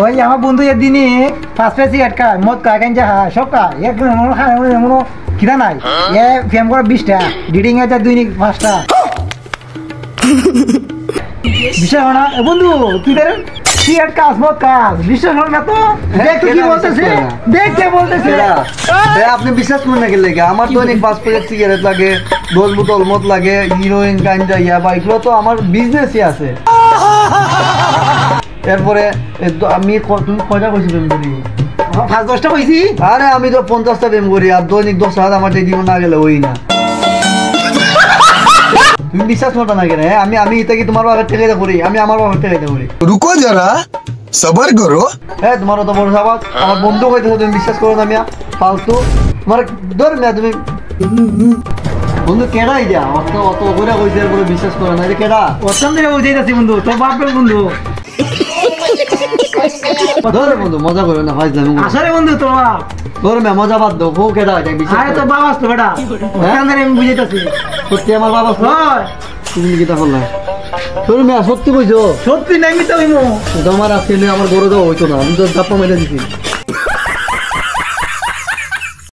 ওই আমার বন্ধু একদিনই পাঁচ পেয়ে সিগারেট খায়, মদ খায়, গাঞ্জা খায়, সব খায়। এক খায় এমন খিদা নাই। এ ফেম করে 20টা, ডিডিং আছে দৈনিক 5টা। বিশ্বাস হয় না বন্ধু, তুই সিগারেট কাজ, মদ কাজ, বিশ্বাস হয় না তো? দেখ তুই কি বলতেছে, দেখ কে বলতেছে। আপনি বিশ্বাস করেন না কি? আমার দৈনিক 5 প্যাকেট সিগারেট লাগে, 10 বোতল মদ লাগে, হিরোইন, গাঞ্জা, ইয়াবা, এগুলো তো আমার বিজনেসই আছে। এরপরে আমি তুমি কয়টা কইছি প্রেম করি? 5-10টা কইছি। আরে আমি তো 50টা প্রেম করি, আর দৈনিক 10,000 আমার দিব না গেলে ওই না। তুমি বিশ্বাস করতে না কেন? আমি এটা কি তোমার বাবার থেকে করি? আমি আমার বাবার থেকে করি। रुको जरा सबर करो। হ্যাঁ, তোমার তো বড় সাবাস। আমার বন্ধু কইতেছো তুমি বিশ্বাস করো না? মিয়া ফালতু তোমার ধর না তুমি। বন্ধু কেডাই যা অত অত করে কইছে, এরপরে বিশ্বাস করে না। এটা কেডা? প্রথম থেকে বুঝাইতাছি বন্ধু, তোর বাপের বন্ধু। ধরে বন্ধু মজা করো না ভাই। আসলে বন্ধু তোর বাপ। ধর মিয়া মজা বাদ দাও। বউ কেডা? এটা বিশ্বাস আরে করো। তোর বাবা আসতো বেটা, প্রথম থেকে আমি বুঝাইতাছি। সত্যি আমার বাবা? হয় তুমি কি তা বললা? ধর মিয়া সত্যি কইছো? সত্যি নাই মিথ্যা হইমু। তোমার আজকে আমার গরু দেওয়া হইতো না, আমি তো চাপা মেরে দিছি।